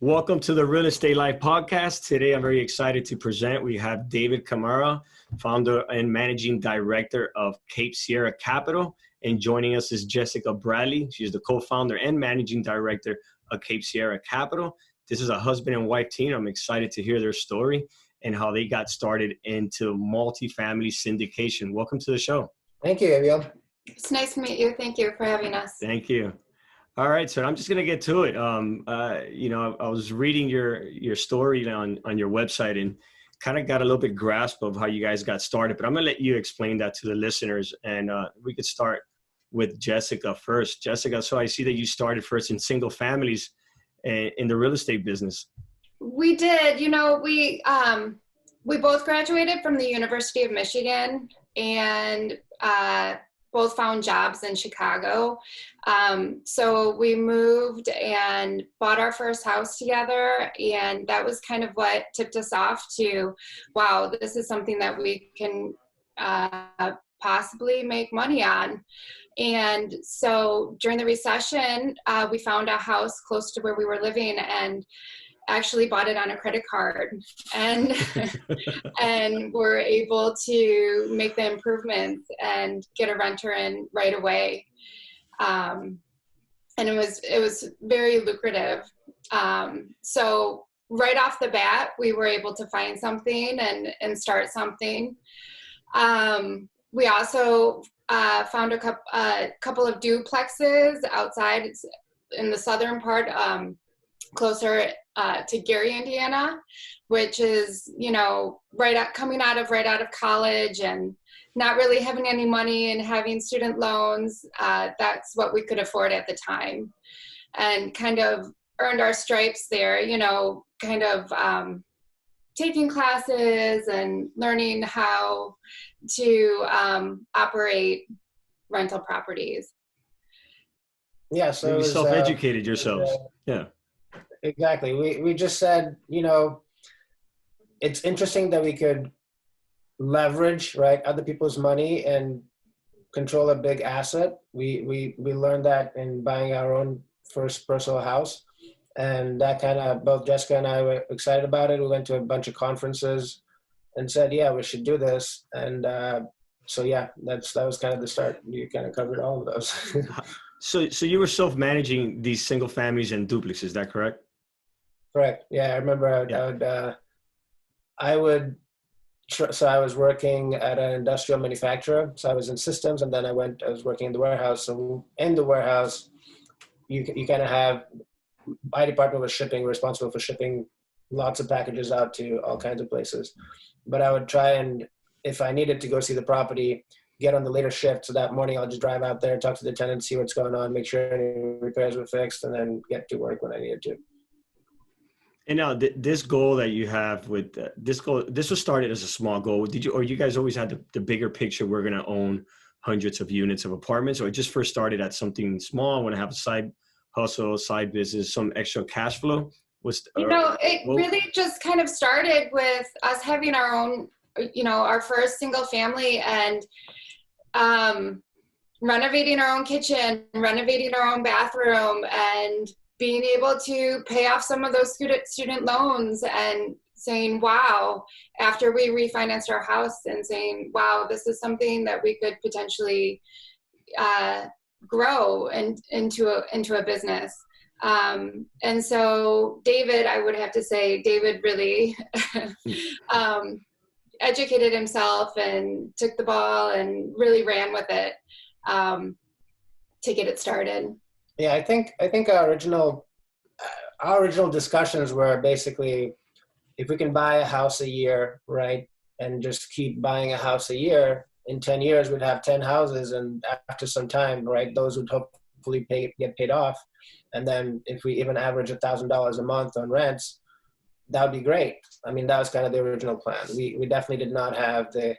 Welcome to the Real Estate Life podcast. Today, I'm very excited to present. We have David Kamara, founder and managing director of Cape Sierra Capital. And joining us is Jessica Bradley. She's the co-founder and managing director of Cape Sierra Capital. This is a husband and wife team. I'm excited to hear their story and how they got started into multifamily syndication. Welcome to the show. Thank you, Abiel. It's nice to meet you. Thank you for having us. Thank you. All right, so I'm just gonna get to it. I was reading your story on your website and kind of got a little bit grasp of how you guys got started. But I'm gonna let you explain that to the listeners, and we could start with Jessica first. Jessica, so I see that you started first in single families in the real estate business. We did. We both graduated from the University of Michigan and both found jobs in Chicago. So we moved and bought our first house together. And that was kind of what tipped us off to, wow, this is something that we can possibly make money on. And so during the recession, we found a house close to where we were living and actually bought it on a credit card and were able to make the improvements and get a renter in right away. And it was very lucrative. So right off the bat, we were able to find something and start something. We also found a couple of duplexes outside. It's in the southern part, closer to Gary, Indiana, which is, coming out of college and not really having any money and having student loans. That's what we could afford at the time, and kind of earned our stripes there, taking classes and learning how to operate rental properties. Yeah, so you self-educated yourselves. Yeah. Exactly. We just said, it's interesting that we could leverage, right, other people's money and control a big asset. We learned that in buying our own first personal house, and that kind of, both Jessica and I were excited about it. We went to a bunch of conferences and said, yeah, we should do this. And so yeah, that was kind of the start. You kind of covered all of those. So you were self-managing these single families and duplexes, is that correct? Correct. Yeah, I remember so I was working at an industrial manufacturer. So I was in systems, and then I was working in the warehouse. So in the warehouse, you kind of have, my department was shipping, responsible for shipping lots of packages out to all kinds of places. But I would try and, if I needed to go see the property, get on the later shift. So that morning I'll just drive out there, talk to the tenant, see what's going on, make sure any repairs were fixed, and then get to work when I needed to. And now this goal that you have with this was started as a small goal. You guys always had the bigger picture? We're going to own hundreds of units of apartments, or it just first started at something small? I want to have a side hustle, side business, some extra cash flow. Really just kind of started with us having our own, our first single family, and renovating our own kitchen, renovating our own bathroom, and being able to pay off some of those student loans, and saying, wow, after we refinanced our house, and saying, wow, this is something that we could potentially grow into a business. And so David, I would have to say, David really educated himself and took the ball and really ran with it to get it started. Yeah, I think our original discussions were basically, if we can buy a house a year, right, and just keep buying a house a year, in 10 years we'd have 10 houses, and after some time, right, those would hopefully get paid off. And then if we even average $1,000 a month on rents, that would be great. I mean, that was kind of the original plan. We definitely did not have the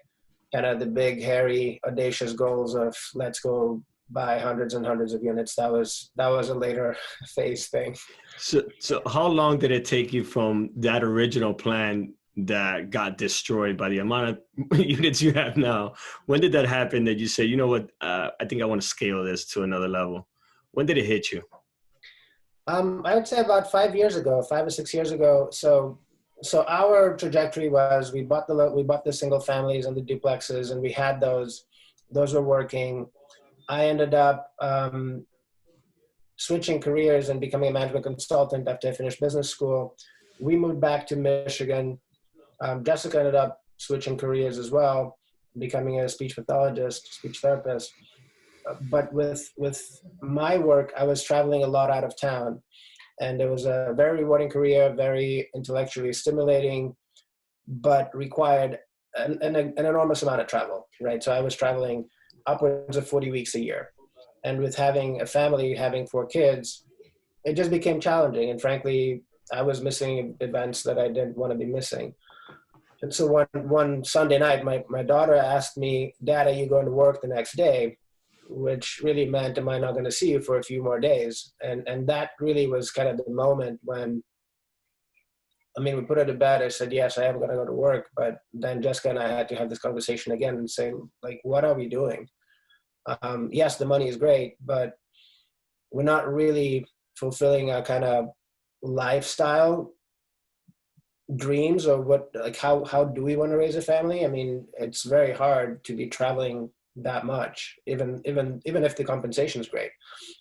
kind of the big, hairy, audacious goals of let's go buy hundreds and hundreds of units. That was a later phase thing. So how long did it take you from that original plan that got destroyed by the amount of units you have now? When did that happen that you say, you know what, I think I want to scale this to another level? When did it hit you? I would say about 5 years ago, 5 or 6 years ago. So our trajectory was we bought the single families and the duplexes, and we had those. Those were working. I ended up switching careers and becoming a management consultant after I finished business school. We moved back to Michigan. Jessica ended up switching careers as well, becoming a speech pathologist, speech therapist. But with my work, I was traveling a lot out of town, and it was a very rewarding career, very intellectually stimulating, but required an enormous amount of travel, right? So I was traveling upwards of 40 weeks a year. And with having a family, having 4 kids, it just became challenging. And frankly, I was missing events that I didn't want to be missing. And so one Sunday night, my daughter asked me, "Dad, are you going to work the next day?" Which really meant, am I not going to see you for a few more days? And that really was kind of the moment when, I mean, we put her to bed. I said, yes, I am going to go to work. But then Jessica and I had to have this conversation again and say, like, what are we doing? Yes, the money is great, but we're not really fulfilling our kind of lifestyle dreams, or what, like, how do we want to raise a family? I mean, it's very hard to be traveling that much, even if the compensation is great.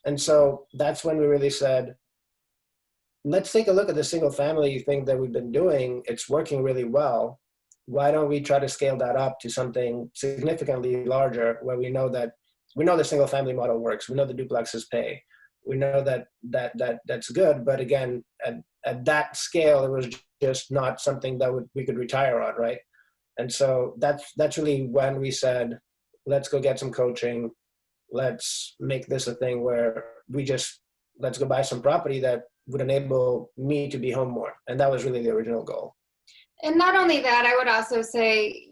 And so that's when we really said, let's take a look at the single family thing that we've been doing. It's working really well. Why don't we try to scale that up to something significantly larger, where we know the single family model works. We know the duplexes pay. We know that's good. But again, at that scale, it was just not something that we could retire on, right? And so that's really when we said, let's go get some coaching. Let's make this a thing where let's go buy some property that would enable me to be home more. And that was really the original goal. And not only that, I would also say,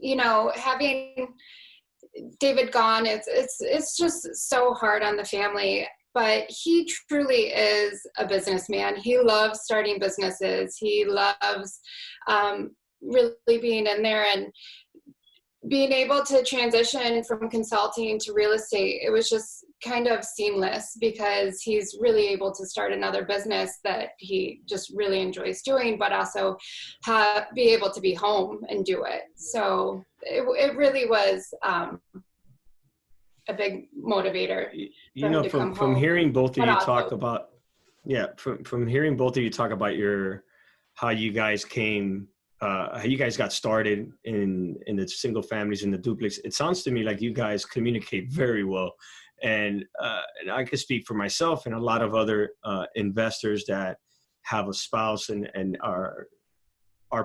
having David gone, it's just so hard on the family. But he truly is a businessman. He loves starting businesses. He loves really being in there, and being able to transition from consulting to real estate. It was just kind of seamless, because he's really able to start another business that he just really enjoys doing, but also be able to be home and do it. So it really was a big motivator. From hearing both of you talk about, from hearing both of you talk about how you guys got started in the single families and the duplex, it sounds to me like you guys communicate very well. And I can speak for myself and a lot of other investors that have a spouse and are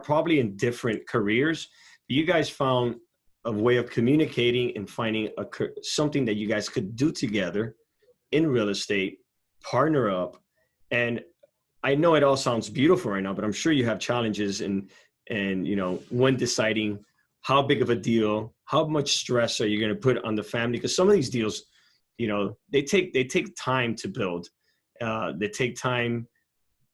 probably in different careers. You guys found a way of communicating and finding something that you guys could do together in real estate, partner up. And I know it all sounds beautiful right now, but I'm sure you have challenges and when deciding how big of a deal, how much stress are you going to put on the family? Because some of these deals, they take time to build. They take time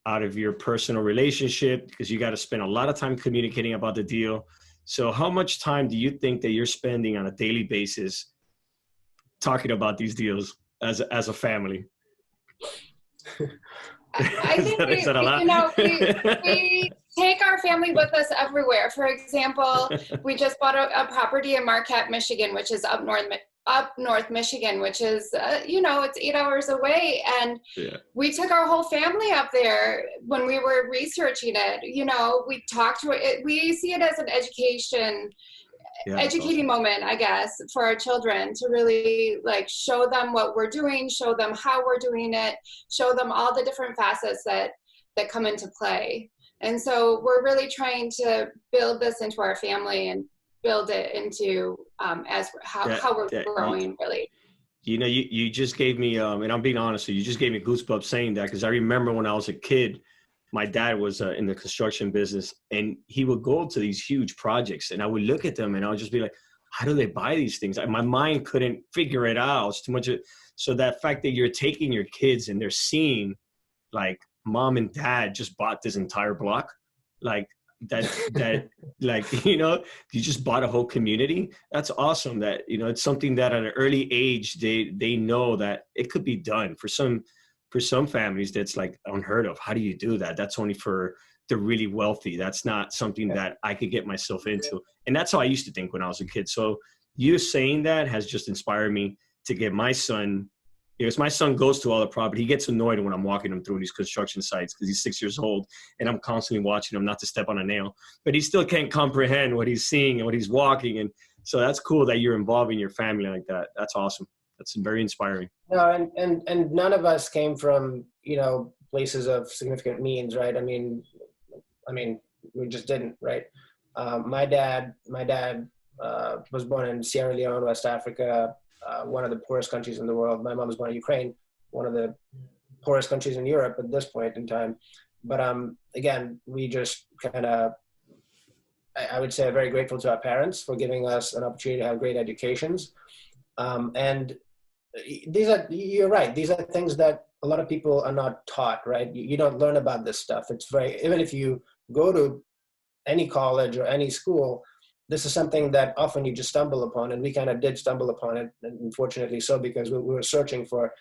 out of your personal relationship, because you got to spend a lot of time communicating about the deal. So how much time do you think that you're spending on a daily basis talking about these deals as a family? I think we take our family with us everywhere. For example, we just bought a property in Marquette, Michigan, which is up north Michigan, which is, it's 8 hours away. And we took our whole family up there when we were researching it. We talked to it. We see it as an educating moment, I guess, for our children, to really show them what we're doing, show them how we're doing it, show them all the different facets that come into play. And so we're really trying to build this into our family and build it into how we're growing, really. You just gave me, and I'm being honest, you just gave me goosebumps saying that, because I remember when I was a kid, my dad was in the construction business, and he would go to these huge projects, and I would look at them and I would just be like, how do they buy these things? My mind couldn't figure it out. It's too much. So that fact that you're taking your kids and they're seeing like mom and dad just bought this entire block, like that you just bought a whole community. That's awesome. That, it's something that at an early age, they know that it could be done. For some for some families, that's like unheard of. How do you do that? That's only for the really wealthy. That's not something that I could get myself into. And that's how I used to think when I was a kid. So you saying that has just inspired me to get my son, because my son goes to all the property. He gets annoyed when I'm walking him through these construction sites because he's 6 years old and I'm constantly watching him not to step on a nail, but he still can't comprehend what he's seeing and what he's walking. And so that's cool that you're involving your family like that. That's awesome. That's very inspiring. No, and none of us came from, places of significant means, right? I mean, we just didn't, right? My dad was born in Sierra Leone, West Africa, one of the poorest countries in the world. My mom was born in Ukraine, one of the poorest countries in Europe at this point in time. But again, we just kind of, I would say, very grateful to our parents for giving us an opportunity to have great educations. And you're right, these are things that a lot of people are not taught, right? You don't learn about this stuff. Even if you go to any college or any school, this is something that often you just stumble upon, and we kind of did stumble upon it, and unfortunately so, because we were searching for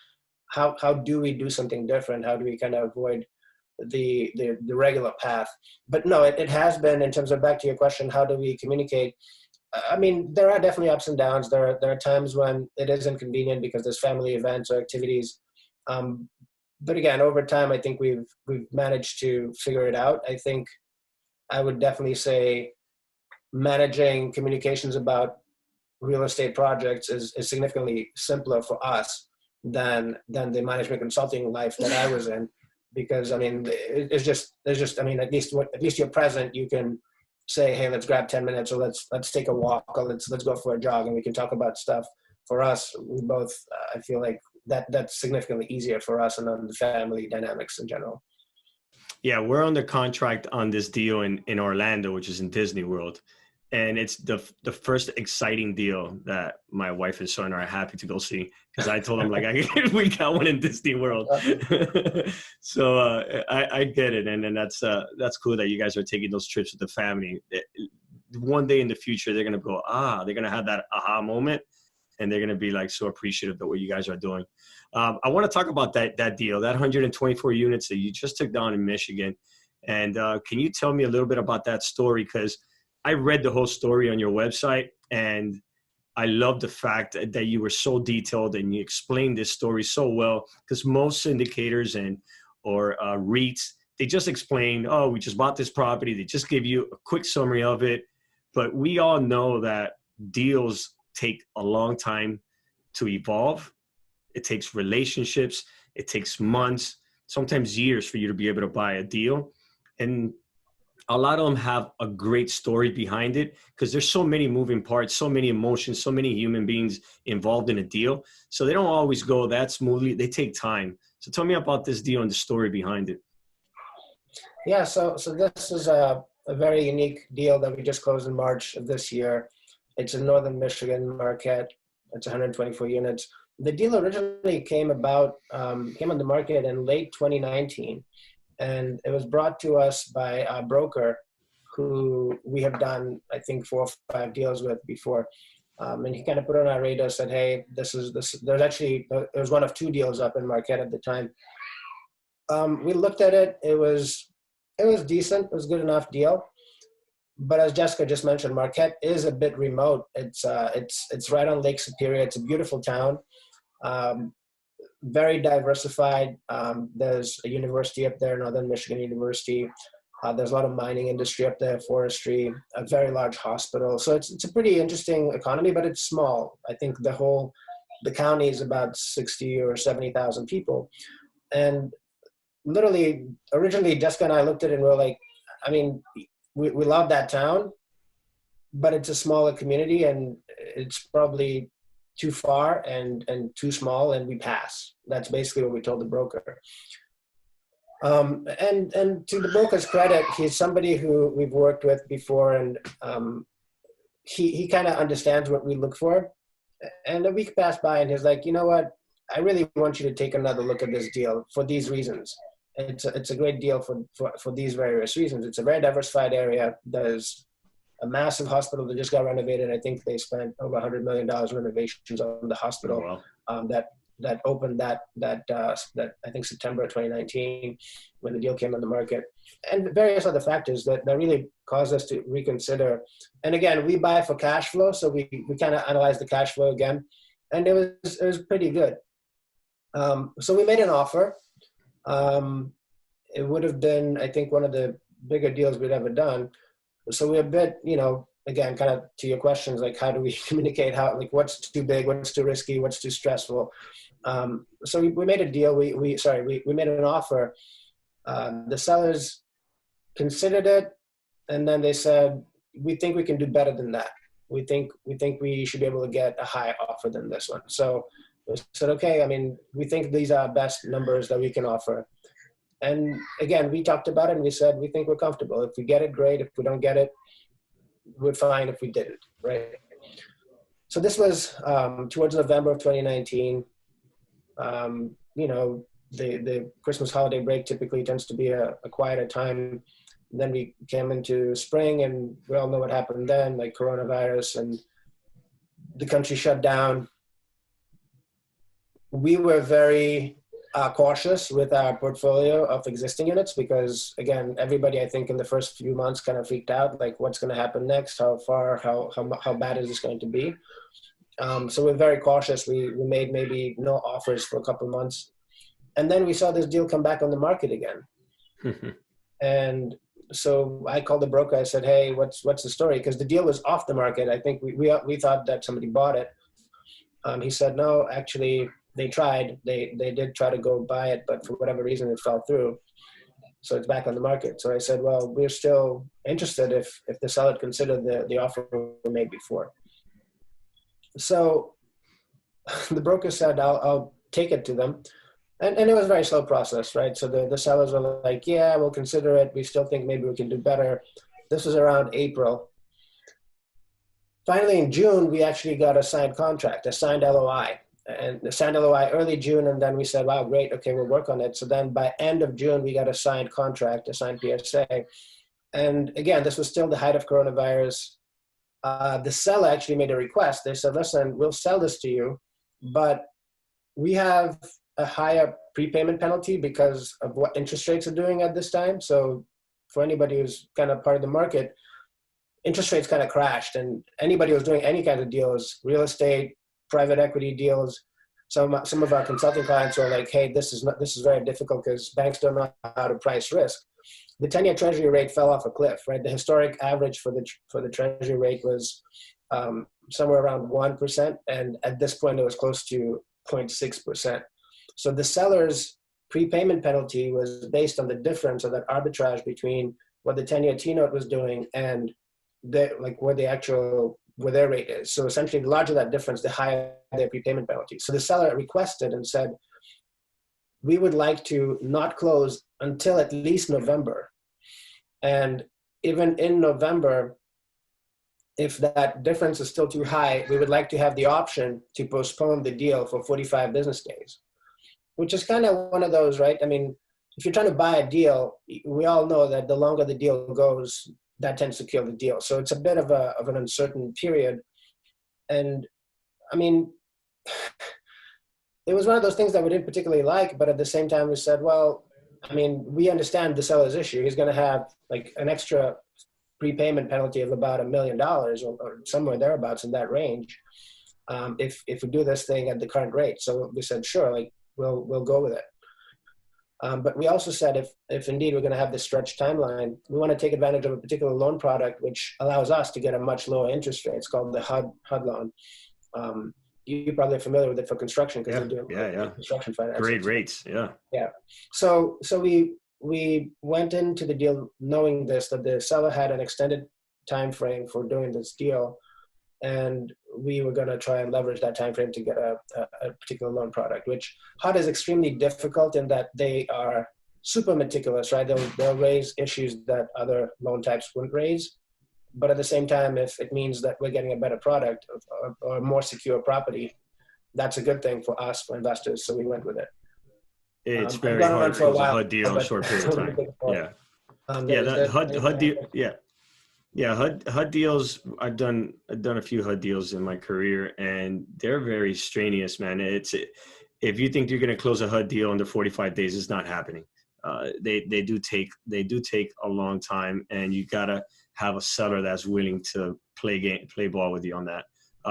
how do we do something different? How do we kind of avoid the regular path? But no, it has been, in terms of, back to your question, how do we communicate? I mean, there are definitely ups and downs. There are times when it is inconvenient because there's family events or activities. But again, over time, I think we've managed to figure it out. I think I would definitely say managing communications about real estate projects is significantly simpler for us than the management consulting life that I was in, because I mean, there's just I mean, at least you're present. You can say, hey, let's grab 10 minutes, or let's take a walk, or let's go for a jog, and we can talk about stuff. For us, we both, I feel like that's significantly easier for us and on the family dynamics in general. Yeah, we're under contract on this deal in Orlando, which is in Disney World. And it's the first exciting deal that my wife and son are happy to go see, because I told them, like, we got one in Disney World. So I get it. And then that's cool that you guys are taking those trips with the family. One day in the future, they're going to go, they're going to have that aha moment. And they're going to be like so appreciative of what you guys are doing. I want to talk about that deal, that 124 units that you just took down in Michigan. And can you tell me a little bit about that story? Because I read the whole story on your website, and I love the fact that you were so detailed and you explained this story so well, because most syndicators or REITs, they just explain, we just bought this property. They just give you a quick summary of it. But we all know that deals take a long time to evolve. It takes relationships. It takes months, sometimes years, for you to be able to buy a deal. And a lot of them have a great story behind it, because there's so many moving parts, so many emotions, so many human beings involved in a deal. So they don't always go that smoothly. They take time. So tell me about this deal and the story behind it. Yeah, so this is a very unique deal that we just closed in March of this year. It's in northern Michigan, Marquette. It's 124 units. The deal originally came on the market in late 2019. And it was brought to us by a broker who we have done, I think, 4 or 5 deals with before. And he kind of put on our radar, said, hey, there was one of 2 deals up in Marquette at the time. We looked at it. It was decent. It was a good enough deal. But as Jessica just mentioned, Marquette is a bit remote. It's right on Lake Superior. It's a beautiful town. Very diversified. There's a university up there, Northern Michigan University. There's a lot of mining industry up there, forestry, a very large hospital. So it's a pretty interesting economy, but it's small. I think the county is about 60 or 70,000 people. And literally, originally, Jessica and I looked at it and we were like, I mean, we love that town, but it's a smaller community and it's probably too far and too small, and we pass. That's basically what we told the broker. And to the broker's credit, he's somebody who we've worked with before, and he kind of understands what we look for. And a week passed by, and he's like, you know what? I really want you to take another look at this deal for these reasons. It's a great deal for these various reasons. It's a very diversified area. There's a massive hospital that just got renovated. I think they spent over $100 million renovations on the hospital. Oh, wow. opened that I think September of 2019 when the deal came on the market, and various other factors that really caused us to reconsider. And again, we buy for cash flow, so we kind of analyzed the cash flow again, and it was pretty good. So we made an offer. It would have been, I think, one of the bigger deals we'd ever done. So we're a bit, again, kind of to your questions, like how do we communicate, what's too big, what's too risky, what's too stressful. So we made a deal. We made an offer. The sellers considered it, and then they said, we think we can do better than that. We think we should be able to get a higher offer than this one. So we said, okay, we think these are best numbers that we can offer. And again, we talked about it and we said, we think we're comfortable. If we get it, great. If we don't get it, we're fine if we didn't, right? So this was towards November of 2019. The Christmas holiday break typically tends to be a quieter time. Then we came into spring, and we all know what happened then, like coronavirus, and the country shut down. We were very cautious with our portfolio of existing units because, again, everybody, I think, in the first few months kind of freaked out, like what's going to happen next, how bad is this going to be? So we're very cautious. We made maybe no offers for a couple of months. And then we saw this deal come back on the market again. And so I called the broker. I said, hey, what's the story? Because the deal was off the market. I think we thought that somebody bought it. He said, no, actually, they tried. They did try to go buy it, but for whatever reason, it fell through. So it's back on the market. So I said, well, we're still interested if the seller considered the offer we made before. So the broker said, I'll take it to them. And it was a very slow process, right? So the sellers were like, yeah, we'll consider it. We still think maybe we can do better. This was around April. Finally, in June, we actually got a signed contract, a signed LOI. And the signed LOI early June, and then we said, wow, great, okay, we'll work on it. So then by end of June, we got a signed contract, a signed PSA. And again, this was still the height of coronavirus. The seller actually made a request. They said, listen, we'll sell this to you, but we have a higher prepayment penalty because of what interest rates are doing at this time. So for anybody who's kind of part of the market, interest rates kind of crashed, and anybody who's doing any kind of deals, real estate, private equity deals, some of our consulting clients are like, hey, this is very difficult because banks don't know how to price risk. The 10-year treasury rate fell off a cliff, right? The historic average for the treasury rate was somewhere around 1%, and at this point it was close to 0.6%. So the seller's prepayment penalty was based on the difference, or that arbitrage between what the 10-year T-note was doing and where their rate is. So essentially, the larger that difference, the higher their prepayment penalty. So the seller requested and said, we would like to not close until at least November. And even in November, if that difference is still too high, we would like to have the option to postpone the deal for 45 business days, which is kind of one of those, right? I mean, if you're trying to buy a deal, we all know that the longer the deal goes, that tends to kill the deal. So it's a bit of an uncertain period. And I mean, it was one of those things that we didn't particularly like, but at the same time we said, well, I mean, we understand the seller's issue. He's going to have like an extra prepayment penalty of about $1 million or somewhere thereabouts in that range if we do this thing at the current rate. So we said, sure, like we'll go with it. But we also said if indeed we're going to have this stretched timeline, we want to take advantage of a particular loan product which allows us to get a much lower interest rate. It's called the HUD loan. You're probably familiar with it for construction because they're doing construction financing. Great rates, yeah. Yeah. So we went into the deal knowing that the seller had an extended time frame for doing this deal, and we were going to try and leverage that time frame to get a particular loan product, which HUD is extremely difficult in that they are super meticulous, right? They'll raise issues that other loan types wouldn't raise. But at the same time, if it means that we're getting a better product or a more secure property, that's a good thing for us, for investors. So we went with it. It's very hard for a HUD deal in a short period of time. HUD deals. I've done a few HUD deals in my career, and they're very strenuous, man. if you think you're going to close a HUD deal under 45 days, it's not happening. They do take a long time, and you gotta have a seller that's willing to play ball with you on that.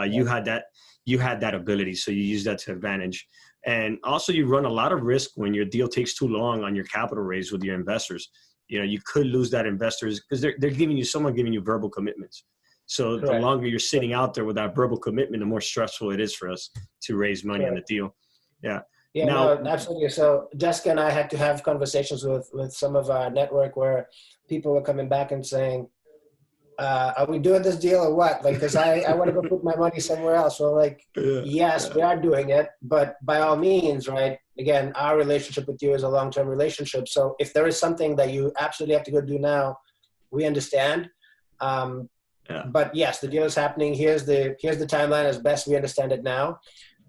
You had that ability, so you use that to advantage. And also, you run a lot of risk when your deal takes too long on your capital raise with your investors. You could lose that investors because they're giving you verbal commitments. So Correct. The longer you're sitting out there with that verbal commitment, the more stressful it is for us to raise money on the deal. Yeah. Yeah, now, no, absolutely. So Jessica and I had to have conversations with some of our network where people were coming back and saying, are we doing this deal or what? Like, because I want to go put my money somewhere else. So like, yes, we are doing it, but by all means, right? Again, our relationship with you is a long-term relationship. So if there is something that you absolutely have to go do now, we understand. But yes, the deal is happening. Here's the timeline as best we understand it now.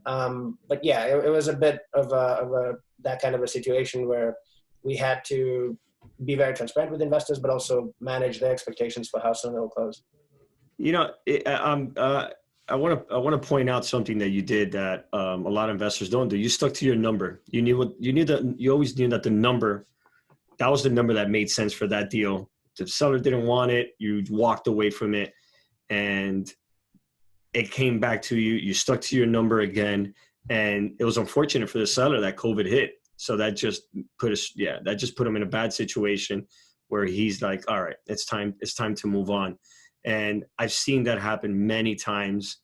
But yeah, it was a bit of that kind of a situation where we had to be very transparent with investors, but also manage their expectations for how soon it will close. I want to point out something that you did that a lot of investors don't do. You stuck to your number. You always knew that the number, that was the number that made sense for that deal. The seller didn't want it. You walked away from it, and it came back to you. You stuck to your number again, and it was unfortunate for the seller that COVID hit. So that just put him in a bad situation where he's like, all right, it's time to move on. And I've seen that happen many times.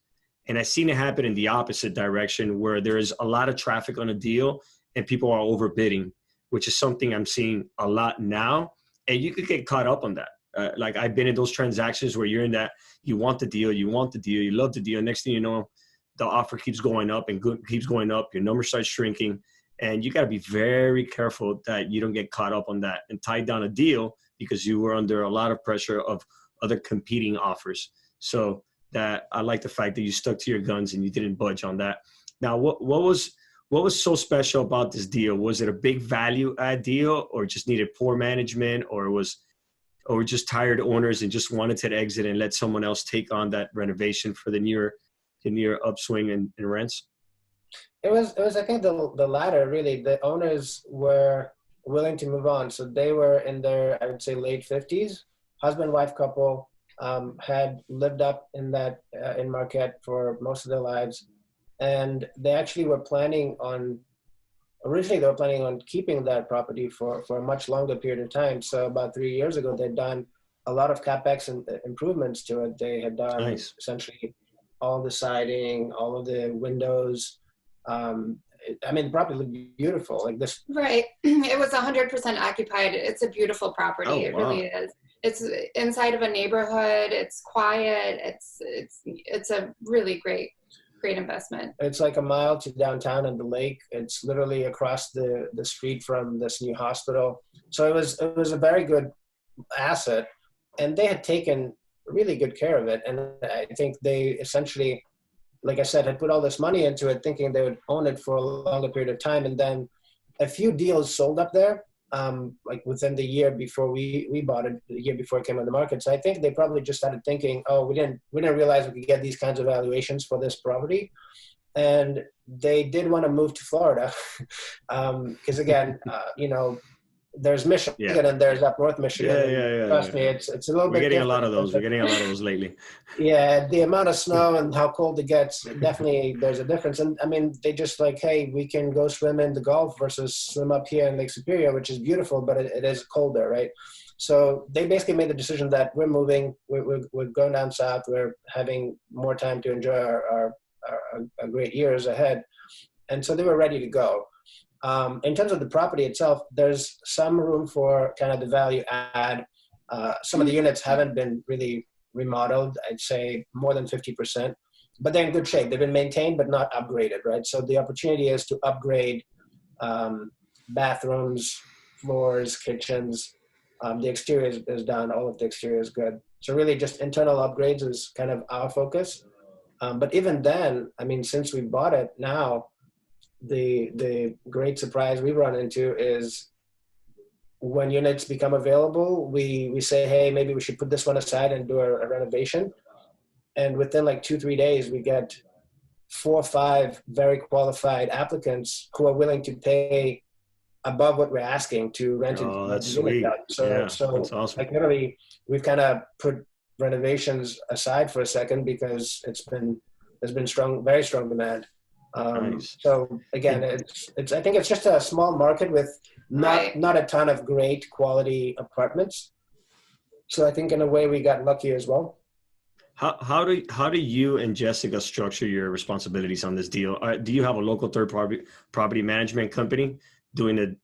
And I've seen it happen in the opposite direction where there is a lot of traffic on a deal and people are overbidding, which is something I'm seeing a lot now. And you could get caught up on that. Like I've been in those transactions where you're in that, you want the deal, you love the deal. Next thing you know, the offer keeps going up and keeps going up. Your number starts shrinking. And you got to be very careful that you don't get caught up on that and tie down a deal because you were under a lot of pressure of other competing offers. So that I like the fact that you stuck to your guns and you didn't budge on that. Now, what was so special about this deal? Was it a big value add deal, or just needed poor management, or just tired owners and just wanted to exit and let someone else take on that renovation for the near upswing in rents? It was I think the latter, really. The owners were willing to move on. So they were in their, I would say, late 50s, husband, wife couple, had lived up in that in Marquette for most of their lives. And they actually were originally they were planning on keeping that property for a much longer period of time. So about 3 years ago, they'd done a lot of CapEx and improvements to it. They had done essentially all the siding, all of the windows. The property looked beautiful like this. Right. It was 100% occupied. It's a beautiful property. Oh, it wow. really is. It's inside of a neighborhood. It's quiet. It's a really great investment. It's like a mile to downtown and the lake. It's literally across the street from this new hospital. So it was a very good asset, and they had taken really good care of it. And I think they essentially, like I said, had put all this money into it thinking they would own it for a longer period of time. And then a few deals sold up there, like within the year before we bought it, the year before it came on the market. So I think they probably just started thinking, oh, we didn't realize we could get these kinds of valuations for this property. And they did want to move to Florida. Because again, there's Michigan and there's up North Michigan. Yeah. Trust me, it's a little bit. We're getting a lot of those. We're getting a lot of those lately. Yeah, the amount of snow and how cold it gets, definitely there's a difference. And I mean, they just like, hey, we can go swim in the Gulf versus swim up here in Lake Superior, which is beautiful, but it is colder, right? So they basically made the decision that we're moving, we're going down south, we're having more time to enjoy our great years ahead. And so they were ready to go. In terms of the property itself, there's some room for kind of the value add. Some of the units haven't been really remodeled, I'd say more than 50%, but they're in good shape. They've been maintained, but not upgraded, right? So the opportunity is to upgrade bathrooms, floors, kitchens. The exterior is done. All of the exterior is good. So really just internal upgrades is kind of our focus. But even then, I mean, since we bought it now, the great surprise we run into is when units become available, we say, hey, maybe we should put this one aside and do a renovation. And within like 2-3 days, we get 4 or 5 very qualified applicants who are willing to pay above what we're asking to rent into Oh, that's the unit sweet. out. Yeah, So that's awesome. like literally, we've kind of put renovations aside for a second because there's been very strong demand. Nice. So again, it's I think it's just a small market with not a ton of great quality apartments. So I think in a way we got lucky as well. How do you and Jessica structure your responsibilities on this deal? Do you have a local third property management company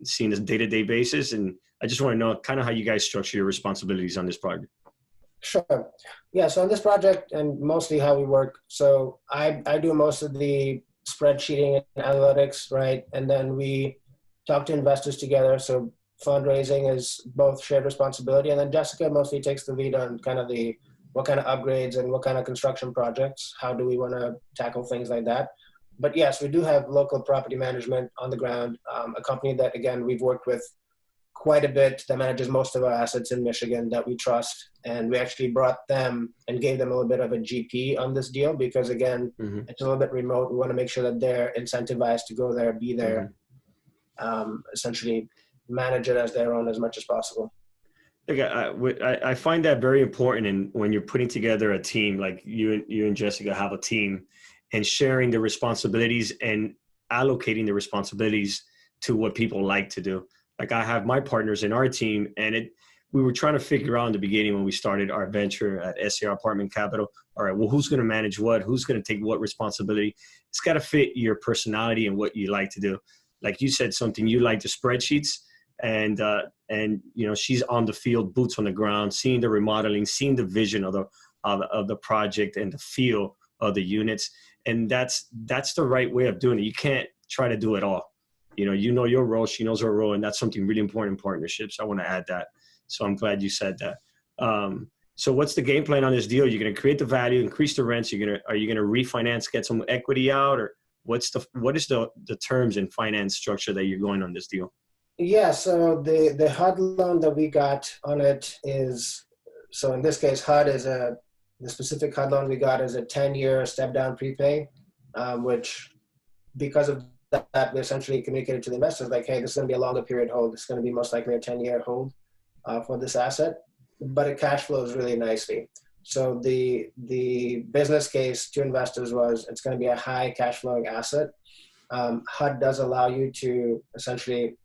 seeing this day-to-day basis? And I just want to know kind of how you guys structure your responsibilities on this project. Sure. Yeah. So on this project, and mostly how we work. So I do most of the spreadsheeting and analytics, right? And then we talk to investors together. So fundraising is both shared responsibility. And then Jessica mostly takes the lead on kind of what kind of upgrades and what kind of construction projects. How do we want to tackle things like that? But yes, we do have local property management on the ground, a company that, again, we've worked with quite a bit, that manages most of our assets in Michigan that we trust. And we actually brought them and gave them a little bit of a GP on this deal because, again, it's a little bit remote. We want to make sure that they're incentivized to go there, be there, essentially manage it as their own as much as possible. I find that very important. And when you're putting together a team, like you and Jessica have a team, and sharing the responsibilities and allocating the responsibilities to what people like to do. Like I have my partners in our team, and we were trying to figure out in the beginning when we started our venture at SCR Apartment Capital. All right, well, who's going to manage what? Who's going to take what responsibility? It's got to fit your personality and what you like to do. Like you said, something you like the spreadsheets, and she's on the field, boots on the ground, seeing the remodeling, seeing the vision of the project and the feel of the units. And that's the right way of doing it. You can't try to do it all. You know your role, she knows her role, and that's something really important in partnerships. I want to add that. So I'm glad you said that. So what's the game plan on this deal? You're going to create the value, increase the rents. Are you going to refinance, get some equity out, or what is the terms and finance structure that you're going on this deal? Yeah. So the HUD loan that we got on it is, so in this case, the specific HUD loan we got is a 10-year step down prepay, which because of that, we essentially communicated to the investors like, hey, this is going to be a longer period hold. It's going to be most likely a 10-year hold for this asset, but it cash flows really nicely. So the business case to investors was it's going to be a high cash flowing asset. HUD does allow you to essentially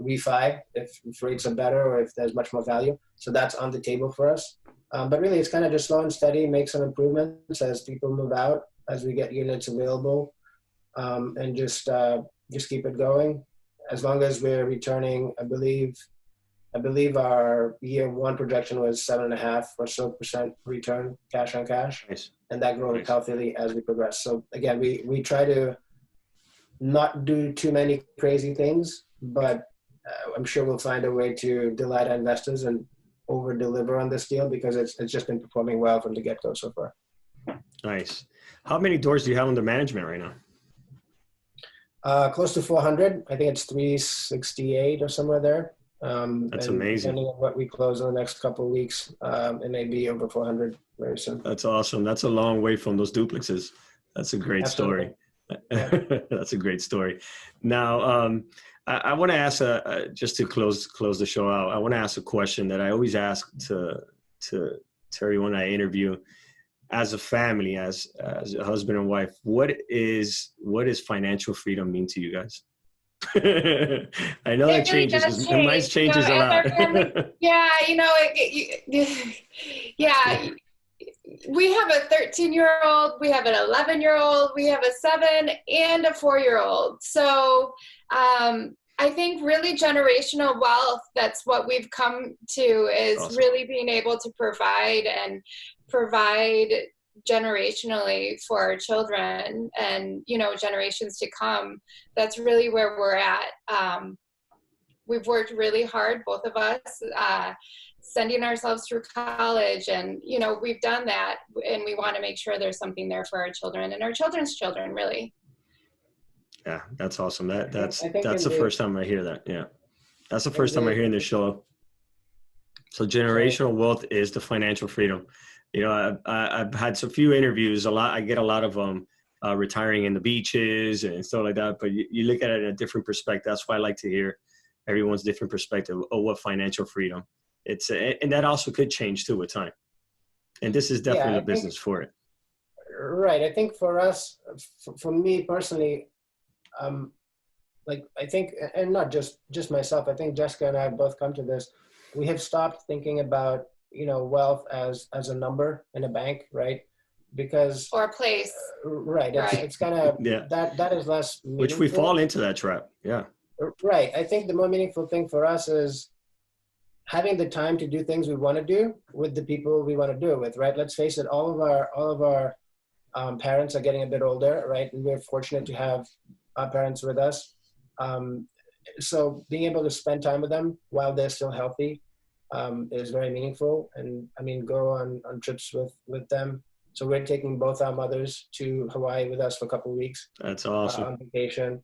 refi if rates are better or if there's much more value. So that's on the table for us. But really, it's kind of just slow and steady, make some improvements as people move out, as we get units available, and just keep it going. As long as we're returning, I believe our year one projection was 7.5% or so return cash on cash, Nice. And that grows healthily as we progress. So again, we try to not do too many crazy things, but I'm sure we'll find a way to delight our investors and over deliver on this deal because it's just been performing well from the get-go so far. Nice. How many doors do you have under management right now? Close to 400. I think it's 368 or somewhere there. That's amazing. Depending on what we close in the next couple of weeks, it may be over 400 very soon. That's awesome. That's a long way from those duplexes. That's a great story. Yeah. That's a great story. Now, I want to ask, just to close the show out, I want to ask a question that I always ask to everyone I interview. As a family, as a husband and wife, what is financial freedom mean to you guys? I know that changes. Mine changes a lot. Yeah, yeah. We have a 13-year-old, we have an 11-year-old, we have a 7 and a 4-year-old. So I think really generational wealth, that's what we've come to, is awesome. Really being able to provide generationally for our children and, generations to come. That's really where we're at. We've worked really hard, both of us, sending ourselves through college, and we've done that, and we want to make sure there's something there for our children and our children's children, really. Yeah, that's awesome. That's the first time I hear that. Yeah, that's the first time I hear in this show. So generational wealth is the financial freedom. I've had a few interviews. I get a lot of retiring in the beaches and stuff like that. But you look at it in a different perspective. That's why I like to hear everyone's different perspective of what financial freedom. It's and that also could change too with time. And this is definitely the business for it. Right. I think for us, for me personally, like I think, and not just myself, I think Jessica and I have both come to this. We have stopped thinking about, wealth as a number in a bank, right? Because or a place. Right. Right. It's kind of that is less meaningful. Which we fall into that trap. Yeah. Right. I think the more meaningful thing for us is having the time to do things we want to do with the people we want to do it with, right? Let's face it, all of our parents are getting a bit older, right? And we're fortunate to have our parents with us. So being able to spend time with them while they're still healthy is very meaningful. And I mean, go on trips with them. So we're taking both our mothers to Hawaii with us for a couple of weeks. That's awesome. On vacation.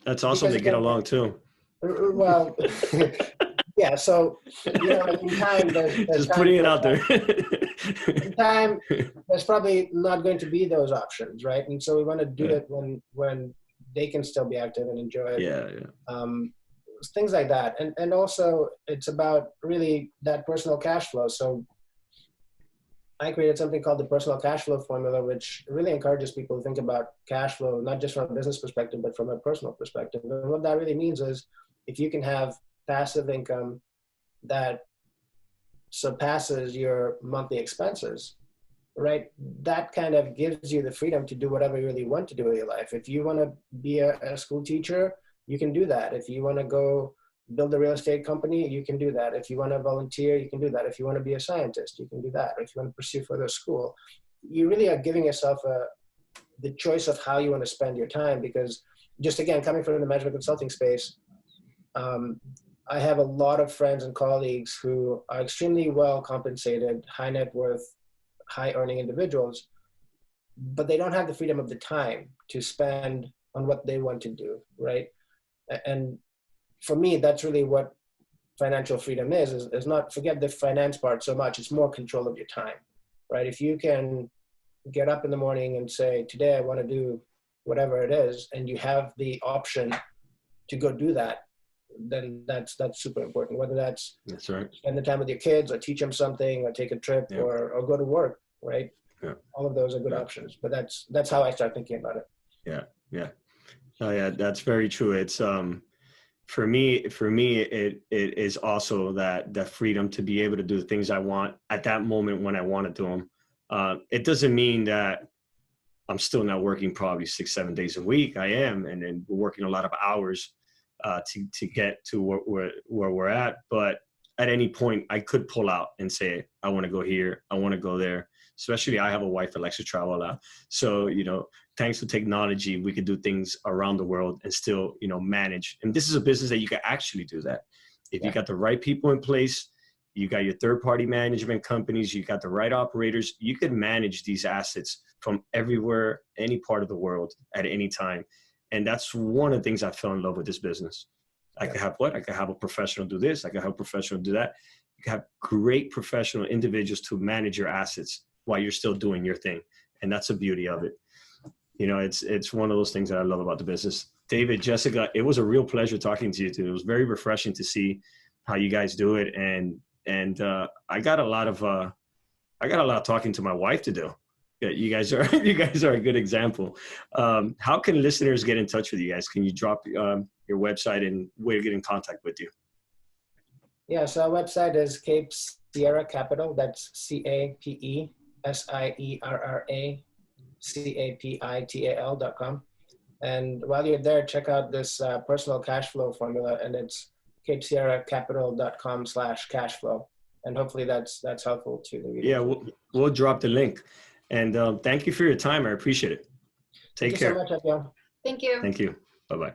That's awesome to get along too. Well, yeah. So in time, there's just time putting it out there. In time, there's probably not going to be those options, right? And so we want to do it when they can still be active and enjoy it. Yeah. Things like that, and also it's about really that personal cash flow. So I created something called the personal cash flow formula, which really encourages people to think about cash flow, not just from a business perspective, but from a personal perspective. And what that really means is if you can have passive income that surpasses your monthly expenses, right? That kind of gives you the freedom to do whatever you really want to do with your life. If you want to be a school teacher, you can do that. If you want to go build a real estate company, you can do that. If you want to volunteer, you can do that. If you want to be a scientist, you can do that. If you want to pursue further school, you really are giving yourself the choice of how you want to spend your time. Because just again, coming from the management consulting space, I have a lot of friends and colleagues who are extremely well compensated, high net worth, high earning individuals, but they don't have the freedom of the time to spend on what they want to do, right? And for me, that's really what financial freedom is not, forget the finance part so much, it's more control of your time, right? If you can get up in the morning and say, today I want to do whatever it is, and you have the option to go do that, then that's super important. Whether that's right. Spend the time with your kids, or teach them something, or take a trip, or go to work, right? Yeah. All of those are good options. But that's how I start thinking about it. Yeah. Oh yeah, that's very true. It's for me, it is also that freedom to be able to do the things I want at that moment when I want to do them. It doesn't mean that I'm still not working probably 6-7 days a week. I am, and then we're working a lot of hours to get to where we're at. But at any point, I could pull out and say, I want to go here, I want to go there. Especially, I have a wife that likes to travel a lot. So, thanks to technology, we could do things around the world and still, manage. And this is a business that you can actually do that. If you got the right people in place, you got your third-party management companies, you got the right operators, you could manage these assets from everywhere, any part of the world at any time. And that's one of the things I fell in love with this business. I could have I could have a professional do this. I could have a professional do that. You can have great professional individuals to manage your assets while you're still doing your thing. And that's the beauty of it. It's one of those things that I love about the business. David, Jessica, it was a real pleasure talking to you too. It was very refreshing to see how you guys do it. And I got a lot of talking to my wife to do. You guys are a good example. How can listeners get in touch with you guys? Can you drop your website and where to get in contact with you? Yeah, so our website is Cape Sierra Capital. That's CAPESIERRA CAPITAL.com. And while you're there, check out this personal cash flow formula, and it's CapeSierraCapital.com/cashflow. And hopefully that's helpful to the readers. Yeah, we'll drop the link. And thank you for your time. I appreciate it. Take care. Thank you so much, Abiel. Thank you. Thank you. Bye-bye.